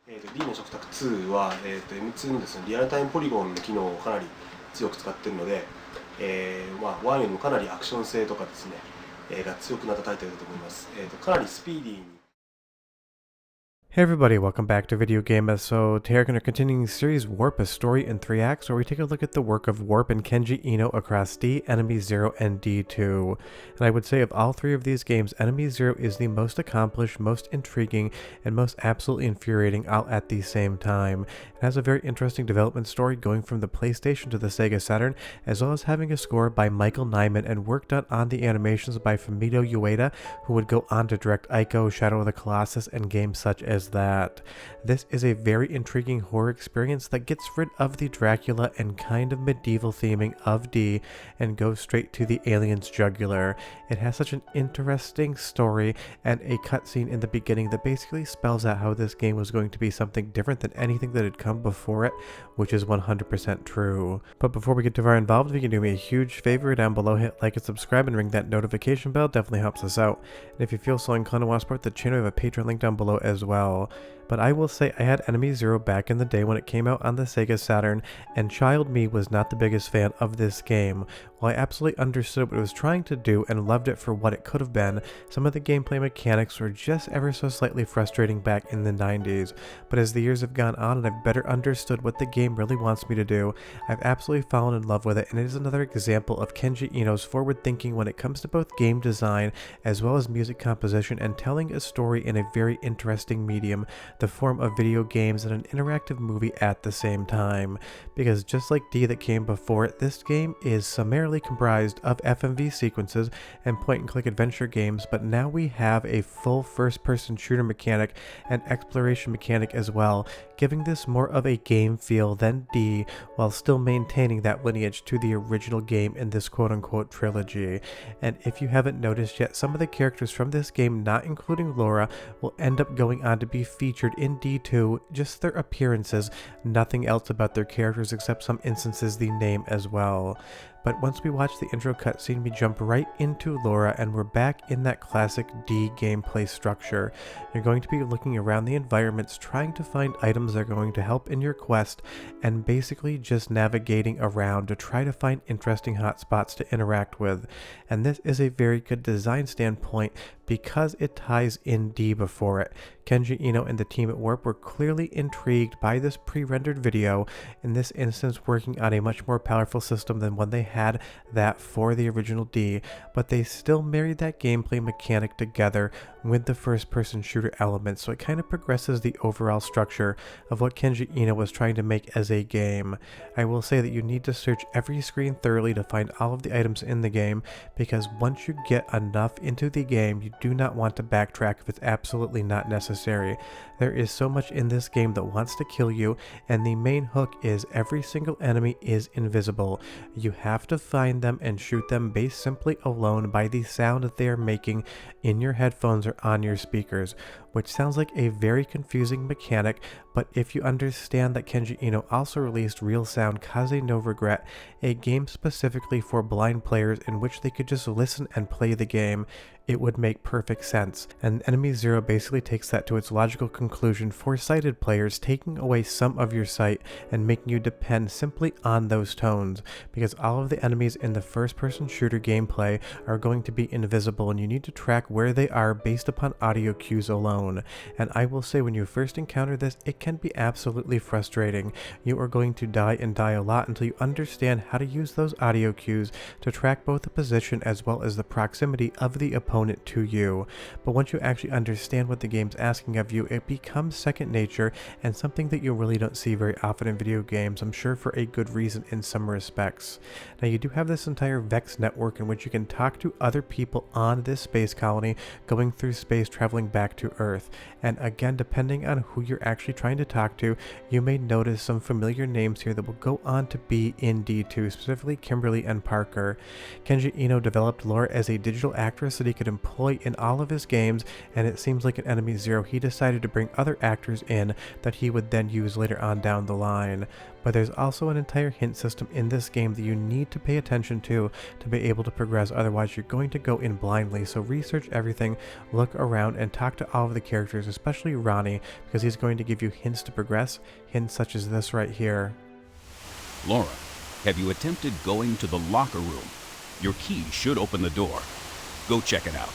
D No Shokutaku 2は、M2 のですね、リアルタイムポリゴンの機能をかなり強く使っているので、1よりもかなりアクション性とかですね、が強くなったタイトルだと思います。かなりスピーディーに Hey everybody, welcome back to Video Game So today we're going to continue the series Warp, a story in 3 acts, where we take a look at the work of Warp and Kenji Eno across D, Enemy 0, and D2. And I would say of all three of these games, Enemy 0 is the most accomplished, most intriguing, and most absolutely infuriating all at the same time. It has a very interesting development story going from the PlayStation to the Sega Saturn, as well as having a score by Michael Nyman and work done on the animations by Fumito Ueda, who would go on to direct Ico, Shadow of the Colossus, and games such as that. This is a very intriguing horror experience that gets rid of the Dracula and kind of medieval theming of D and goes straight to the alien's jugular. It has such an interesting story and a cutscene in the beginning that basically spells out how this game was going to be something different than anything that had come before it, which is 100% true. But before we get too far involved, if you can do me a huge favor down below, hit like and subscribe and ring that notification bell, definitely helps us out. And if you feel so inclined to want to support the channel, we have a Patreon link down below as well. But I will say I had Enemy 0 back in the day when it came out on the Sega Saturn, and child me was not the biggest fan of this game. While I absolutely understood what it was trying to do and loved it for what it could have been, some of the gameplay mechanics were just ever so slightly frustrating back in the 90s. But as the years have gone on and I've better understood what the game really wants me to do, I've absolutely fallen in love with it, and it is another example of Kenji Eno's forward thinking when it comes to both game design as well as music composition and telling a story in a very interesting medium, the form of video games and an interactive movie at the same time. Because just like D that came before it, this game is summarily comprised of FMV sequences and point-and-click adventure games, but now we have a full first-person shooter mechanic and exploration mechanic as well, giving this more of a game feel than D, while still maintaining that lineage to the original game in this quote-unquote trilogy. And if you haven't noticed yet, some of the characters from this game, not including Laura, will end up going on to be featured in D2, just their appearances, nothing else about their characters except some instances the name as well. But once we watch the intro cutscene, we jump right into Laura and we're back in that classic D gameplay structure. You're going to be looking around the environments, trying to find items that are going to help in your quest, and basically just navigating around to try to find interesting hotspots to interact with. And this is a very good design standpoint because it ties in D before it. Kenji Eno and the team at Warp were clearly intrigued by this pre-rendered video, in this instance working on a much more powerful system than when they had that for the original D, but they still married that gameplay mechanic together with the first-person shooter element, so it kind of progresses the overall structure of what Kenji Eno was trying to make as a game. I will say that you need to search every screen thoroughly to find all of the items in the game, because once you get enough into the game, you do not want to backtrack if it's absolutely not necessary. There is so much in this game that wants to kill you, and the main hook is every single enemy is invisible. You have to find them and shoot them based simply alone by the sound that they are making in your headphones or on your speakers, which sounds like a very confusing mechanic, but if you understand that Kenji Eno also released Real Sound Kaze no Regret, a game specifically for blind players in which they could just listen and play the game, it would make perfect sense. And Enemy 0 basically takes that to its logical conclusion for sighted players, taking away some of your sight and making you depend simply on those tones, because all of the enemies in the first-person shooter gameplay are going to be invisible and you need to track where they are based upon audio cues alone. And I will say, when you first encounter this, it can be absolutely frustrating. You are going to die and die a lot until you understand how to use those audio cues to track both the position as well as the proximity of the opponent to you. But once you actually understand what the game's asking of you, it becomes second nature and something that you really don't see very often in video games, I'm sure for a good reason in some respects. Now you do have this entire Vex network in which you can talk to other people on this space colony going through space, traveling back to Earth. And again, depending on who you're actually trying to talk to, you may notice some familiar names here that will go on to be in D2, specifically Kimberly and Parker. Kenji Eno developed Laura as a digital actress that he could employ in all of his games, and it seems like in Enemy 0 he decided to bring other actors in that he would then use later on down the line. but there's also an entire hint system in this game that you need to pay attention to be able to progress, otherwise you're going to go in blindly. So research everything, look around, and talk to all of the characters, especially Ronnie, because he's going to give you hints to progress, hints such as this right here. Laura, have you attempted going to the locker room? Your key should open the door. Go check it out.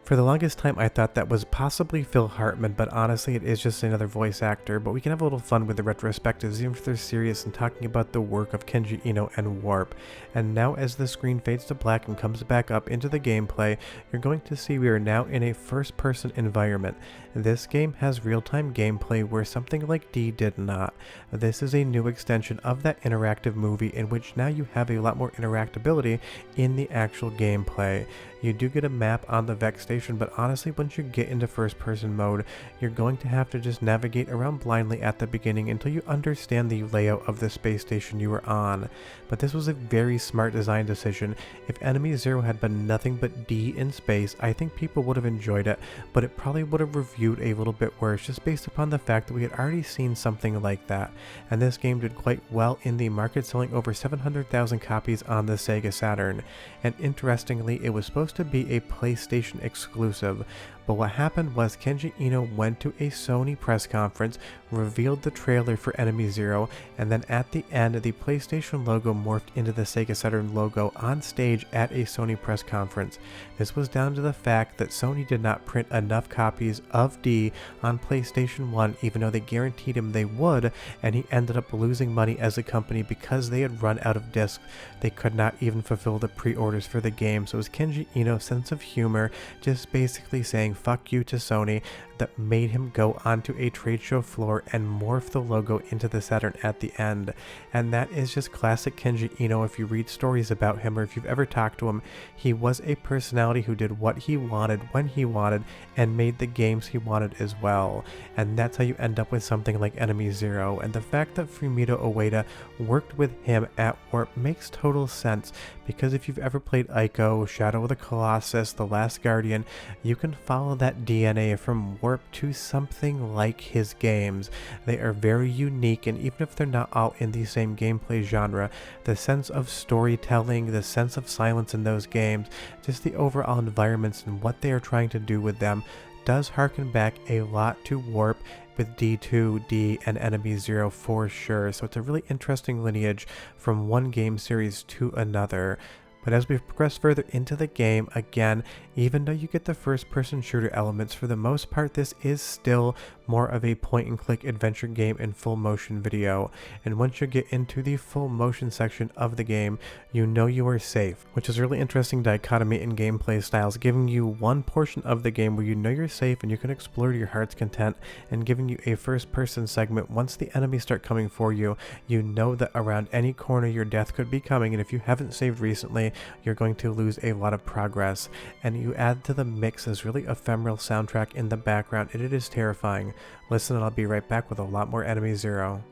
For the longest time, I thought that was possibly Phil Hartman, but honestly, it is just another voice actor. But we can have a little fun with the retrospectives, even if they're serious and talking about the work of Kenji Eno and Warp. And now, as the screen fades to black and comes back up into the gameplay, you're going to see we are now in a first-person environment. This game has real-time gameplay where something like D did not. This is a new extension of that interactive movie in which now you have a lot more interactability in the actual gameplay. You do get a map on the Vex station, but honestly, once you get into first-person mode, you're going to have to just navigate around blindly at the beginning until you understand the layout of the space station you were on. But this was a very smart design decision. If Enemy Zero had been nothing but D in space, I think people would have enjoyed it, but it probably would have reviewed a little bit worse just based upon the fact that we had already seen something like that. And this game did quite well in the market, selling over 700,000 copies on the Sega Saturn. And interestingly, it was supposed to be a PlayStation exclusive, but what happened was Kenji Eno went to a Sony press conference, revealed the trailer for Enemy Zero, and then at the end the PlayStation logo morphed into the Sega Saturn logo on stage at a Sony press conference. This was down to the fact that Sony did not print enough copies of D on PlayStation 1, even though they guaranteed him they would, and he ended up losing money as a company because they had run out of discs. They could not even fulfill the pre-orders for the game, so it was Kenji Eno's sense of humor just basically saying fuck you to Sony that made him go onto a trade show floor and morph the logo into the Saturn at the end. And that is just classic Kenji Eno. If you read stories about him or if you've ever talked to him, he was a personality who did what he wanted when he wanted and made the games he wanted as well. And that's how you end up with something like Enemy Zero. And the fact that Fumito Ueda worked with him at Warp makes total sense, because if you've ever played Ico, Shadow of the Colossus, The Last Guardian, you can follow that DNA from Warp to something like his games. They are very unique, and even if they're not all in the same gameplay genre, the sense of storytelling, the sense of silence in those games, just the overall environments and what they are trying to do with them does harken back a lot to Warp with D2, D, and Enemy Zero for sure. So it's a really interesting lineage from one game series to another. But as we progress further into the game, again, even though you get the first-person shooter elements, for the most part this is still more of a point-and-click adventure game in full motion video. And once you get into the full motion section of the game, you know you are safe, which is a really interesting dichotomy in gameplay styles, giving you one portion of the game where you know you're safe and you can explore to your heart's content, and giving you a first-person segment once the enemies start coming for you. You know that around any corner your death could be coming, and if you haven't saved recently, you're going to lose a lot of progress. And you add to the mix this really ephemeral soundtrack in the background, and it is terrifying. Listen, and I'll be right back with a lot more Enemy Zero.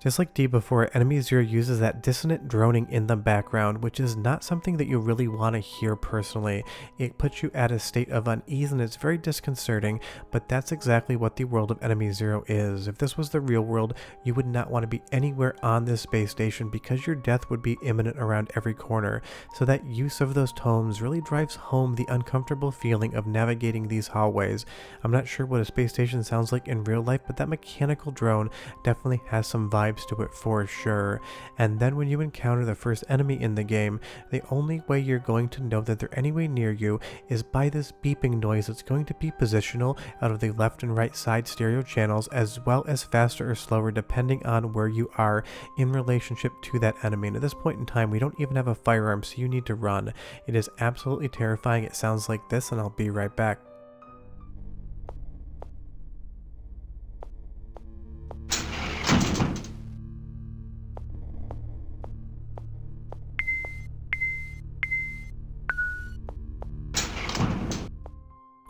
Just like D before, Enemy Zero uses that dissonant droning in the background, which is not something that you really want to hear personally. It puts you at a state of unease and it's very disconcerting, but that's exactly what the world of Enemy Zero is. If this was the real world, you would not want to be anywhere on this space station because your death would be imminent around every corner. So that use of those tones really drives home the uncomfortable feeling of navigating these hallways. I'm not sure what a space station sounds like in real life, but that mechanical drone definitely has some vibes to it for sure. And then when you encounter the first enemy in the game, the only way you're going to know that they're anywhere near you is by this beeping noise that's going to be positional out of the left and right side stereo channels, as well as faster or slower depending on where you are in relationship to that enemy. And at this point in time, we don't even have a firearm, so you need to run. It is absolutely terrifying. It sounds like this, and I'll be right back.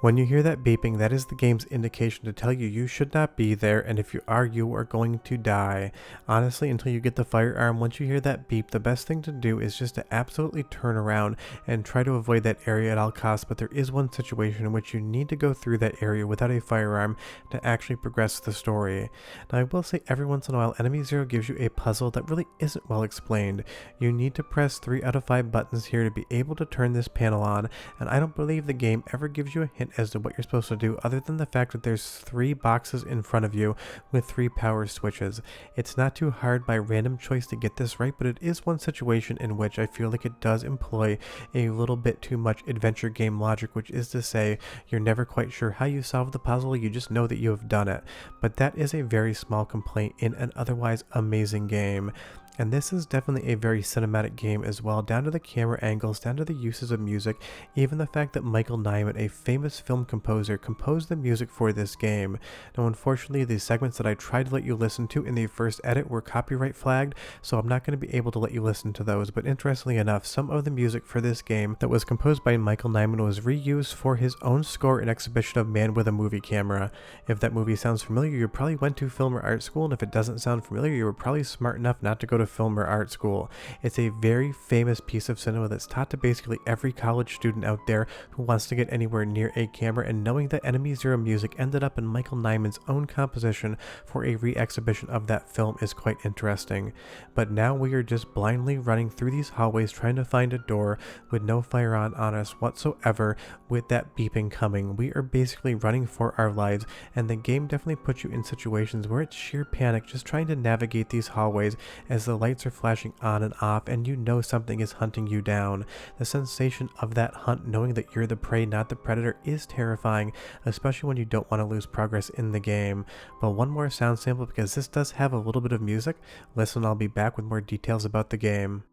When you hear that beeping, that is the game's indication to tell you you should not be there, and if you are going to die. Honestly, until you get the firearm, once you hear that beep, the best thing to do is just to absolutely turn around and try to avoid that area at all costs, but there is one situation in which you need to go through that area without a firearm to actually progress the story. Now I will say every once in a while, Enemy Zero gives you a puzzle that really isn't well explained. You need to press 3 out of 5 buttons here to be able to turn this panel on, and I don't believe the game ever gives you a hint as to what you're supposed to do other than the fact that there's 3 boxes in front of you with 3 power switches. It's not too hard by random choice to get this right, but it is one situation in which I feel like it does employ a little bit too much adventure game logic, which is to say you're never quite sure how you solve the puzzle, you just know that you have done it. But that is a very small complaint in an otherwise amazing game. And this is definitely a very cinematic game as well, down to the camera angles, down to the uses of music, even the fact that Michael Nyman, a famous film composer, composed the music for this game. Now unfortunately, the segments that I tried to let you listen to in the first edit were copyright flagged, so I'm not going to be able to let you listen to those, but interestingly enough, some of the music for this game that was composed by Michael Nyman was reused for his own score in exhibition of Man with a Movie Camera. If that movie sounds familiar, you probably went to film or art school, and if it doesn't sound familiar, you were probably smart enough not to go to film or art school. It's a very famous piece of cinema that's taught to basically every college student out there who wants to get anywhere near a camera, and knowing that Enemy Zero music ended up in Michael Nyman's own composition for a re-exhibition of that film is quite interesting. But now we are just blindly running through these hallways trying to find a door with no fire on us whatsoever, with that beeping coming. We are basically running for our lives, and the game definitely puts you in situations where it's sheer panic just trying to navigate these hallways as the lights are flashing on and off and you know something is hunting you down. The sensation of that hunt, knowing that you're the prey not the predator, is terrifying, especially when you don't want to lose progress in the game. But one more sound sample, because this does have a little bit of music. Listen, I'll be back with more details about the game.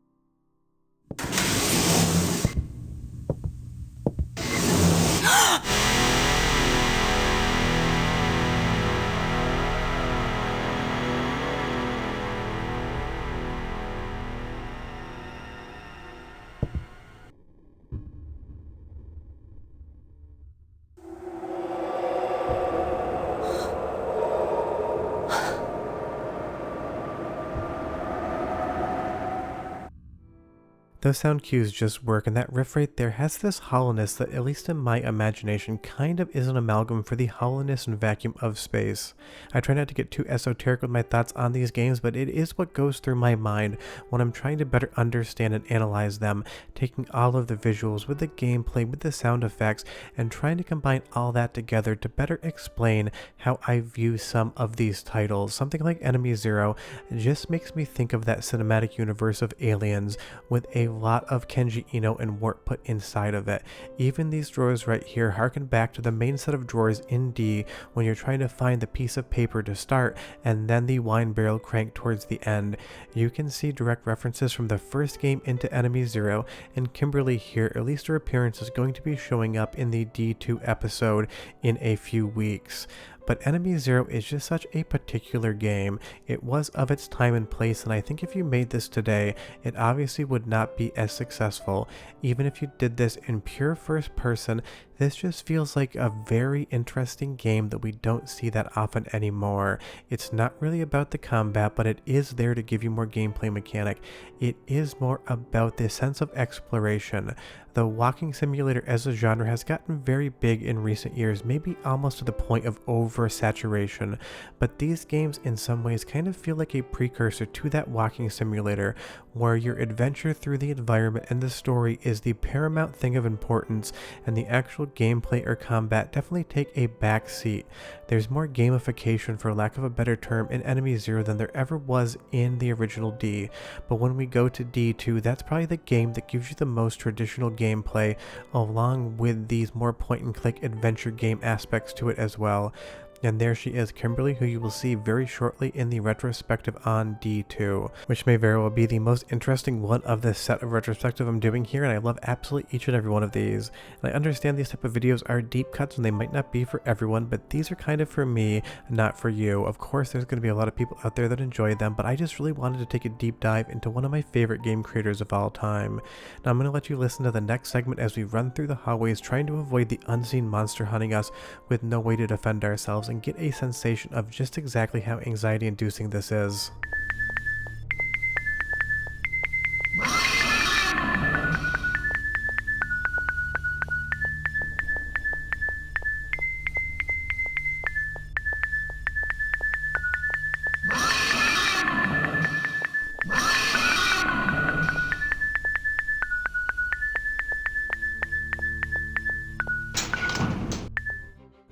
Those sound cues just work, and that riff right there has this hollowness that, at least in my imagination, kind of is an amalgam for the hollowness and vacuum of space. I try not to get too esoteric with my thoughts on these games, but it is what goes through my mind when I'm trying to better understand and analyze them, taking all of the visuals with the gameplay, with the sound effects, and trying to combine all that together to better explain how I view some of these titles. Something like Enemy Zero just makes me think of that cinematic universe of aliens with a lot of Kenji Eno and WARP put inside of it. Even these drawers right here harken back to the main set of drawers in D when you're trying to find the piece of paper to start and then the wine barrel crank towards the end. You can see direct references from the first game into Enemy Zero, and Kimberly here, at least her appearance, is going to be showing up in the D2 episode in a few weeks. But Enemy Zero is just such a particular game. It was of its time and place, and I think if you made this today, it obviously would not be as successful. Even if you did this in pure first person, this just feels like a very interesting game that we don't see that often anymore. It's not really about the combat, but it is there to give you more gameplay mechanic. It is more about this sense of exploration. The walking simulator as a genre has gotten very big in recent years, maybe almost to the point of oversaturation, but these games in some ways kind of feel like a precursor to that walking simulator, where your adventure through the environment and the story is the paramount thing of importance, and the actual gameplay or combat definitely take a back seat. There's more gamification, for lack of a better term, in Enemy Zero than there ever was in the original D, but when we go to D2, that's probably the game that gives you the most traditional gameplay, along with these more point and click adventure game aspects to it as well. And there she is, Kimberly, who you will see very shortly in the retrospective on D2, which may very well be the most interesting one of this set of retrospective I'm doing here, and I love absolutely each and every one of these. And I understand these type of videos are deep cuts and they might not be for everyone, but these are kind of for me, not for you. Of course, there's going to be a lot of people out there that enjoy them, but I just really wanted to take a deep dive into one of my favorite game creators of all time. Now I'm going to let you listen to the next segment as we run through the hallways trying to avoid the unseen monster hunting us with no way to defend ourselves, and get a sensation of just exactly how anxiety inducing this is.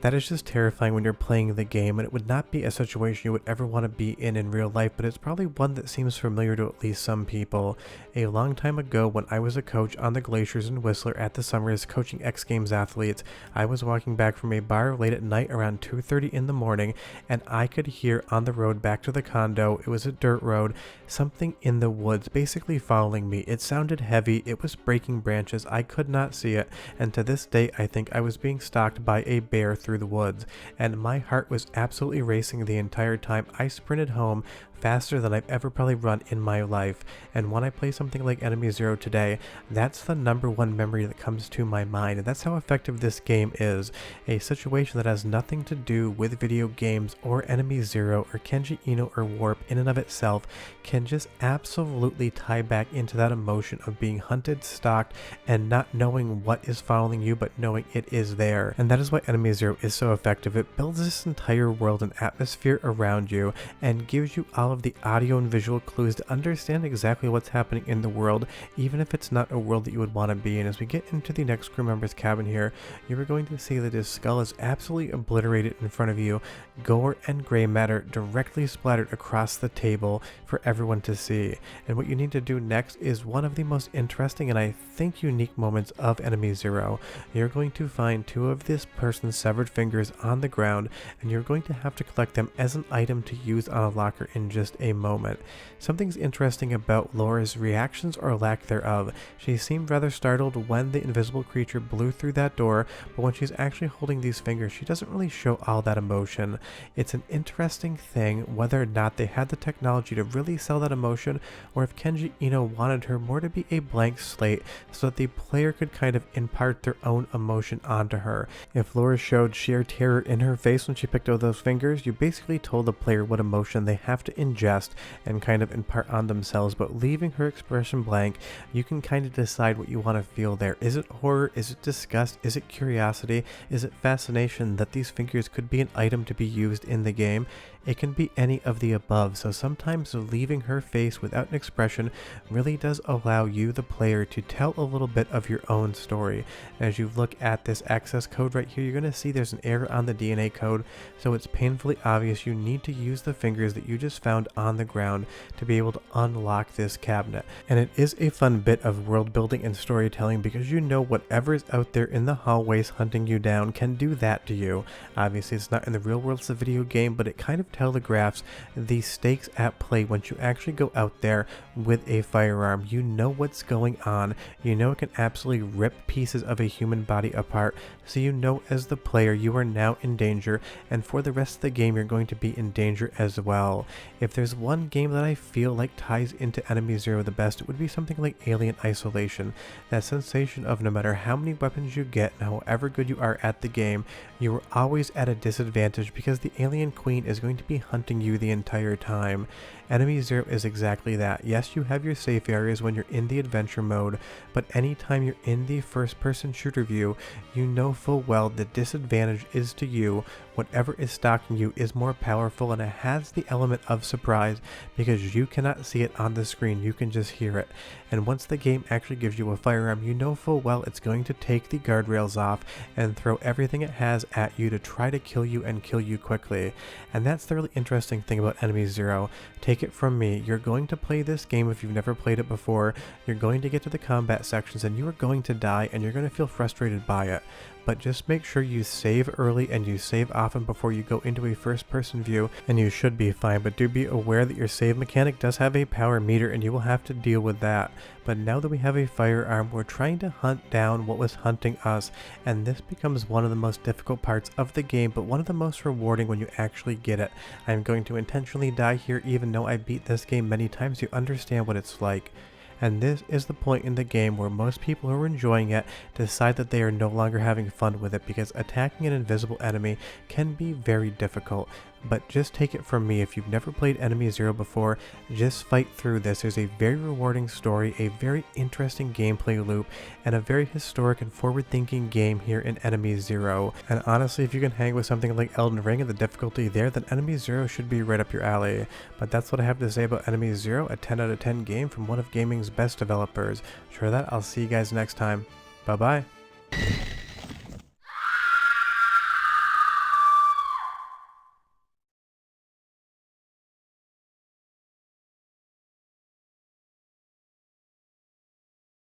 That is just terrifying when you're playing the game, and it would not be a situation you would ever want to be in real life, but it's probably one that seems familiar to at least some people. A long time ago, when I was a coach on the Glaciers in Whistler at the Summers coaching X Games athletes, I was walking back from a bar late at night around 2:30 in the morning, and I could hear on the road back to the condo, it was a dirt road, something in the woods basically following me. It sounded heavy, it was breaking branches, I could not see it, and to this day I think I was being stalked by a bear through the woods, and my heart was absolutely racing the entire time. I sprinted home faster than I've ever probably run in my life, and when I play something like Enemy Zero today, that's the #1 memory that comes to my mind, and that's how effective this game is. A situation that has nothing to do with video games or Enemy Zero or Kenji Eno or Warp in and of itself can just absolutely tie back into that emotion of being hunted, stalked, and not knowing what is following you, but knowing it is there. And that is why Enemy Zero is so effective. It builds this entire world and atmosphere around you and gives you all of the audio and visual clues to understand exactly what's happening in the world, even if it's not a world that you would want to be in. As we get into the next crew member's cabin here, you are going to see that his skull is absolutely obliterated in front of you, gore and gray matter directly splattered across the table for everyone to see. And what you need to do next is one of the most interesting and I think unique moments of Enemy Zero. You're going to find 2 of this person's severed fingers on the ground, and you're going to have to collect them as an item to use on a locker in just a moment. Something's interesting about Laura's reactions or lack thereof. She seemed rather startled when the invisible creature blew through that door, but when she's actually holding these fingers, she doesn't really show all that emotion. It's an interesting thing whether or not they had the technology to really sell that emotion, or if Kenji Eno wanted her more to be a blank slate so that the player could kind of impart their own emotion onto her. If Laura showed sheer terror in her face when she picked up those fingers, you basically told the player what emotion they have to ingest and kind of impart on themselves, but leaving her expression blank, you can kind of decide what you want to feel there. Is it horror? Is it disgust? Is it curiosity? Is it fascination that these fingers could be an item to be used in the game? It can be any of the above, so sometimes leaving her face without an expression really does allow you, the player, to tell a little bit of your own story. As you look at this access code right here, you're going to see there's an error on the DNA code, so it's painfully obvious you need to use the fingers that you just found on the ground to be able to unlock this cabinet. And it is a fun bit of world building and storytelling because you know whatever is out there in the hallways hunting you down can do that to you. Obviously it's not in the real world, it's a video game, but it kind of telegraphs the stakes at play once you actually go out there with a firearm. You know what's going on, you know it can absolutely rip pieces of a human body apart, so you know as the player you are now in danger, and for the rest of the game you're going to be in danger as well. If there's one game that I feel like ties into Enemy Zero the best, it would be something like Alien Isolation. That sensation of no matter how many weapons you get and however good you are at the game, you are always at a disadvantage because the alien queen is going to be hunting you the entire time. Enemy Zero is exactly that. Yes, you have your safe areas when you're in the adventure mode, but anytime you're in the first-person shooter view, you know full well the disadvantage is to you. Whatever is stalking you is more powerful, and it has the element of surprise because you cannot see it on the screen, you can just hear it. And once the game actually gives you a firearm, you know full well it's going to take the guardrails off and throw everything it has at you to try to kill you and kill you quickly. And that's the really interesting thing about Enemy Zero. Take it from me, you're going to play this game if you've never played it before, you're going to get to the combat sections and you are going to die and you're going to feel frustrated by it. but just make sure you save early and you save often before you go into a first person view, and you should be fine. But do be aware that your save mechanic does have a power meter and you will have to deal with that. But now that we have a firearm, we're trying to hunt down what was hunting us, and this becomes one of the most difficult parts of the game, but one of the most rewarding when you actually get it. I'm going to intentionally die here even though I beat this game many times to understand what it's like. And this is the point in the game where most people who are enjoying it decide that they are no longer having fun with it, because attacking an invisible enemy can be very difficult. But just take it from me, if you've never played Enemy Zero before, just fight through this. There's a very rewarding story, a very interesting gameplay loop, and a very historic and forward-thinking game here in Enemy Zero. And honestly, if you can hang with something like Elden Ring and the difficulty there, then Enemy Zero should be right up your alley. But that's what I have to say about Enemy Zero, a 10 out of 10 game from one of gaming's best developers. For that, I'll see you guys next time. Bye bye.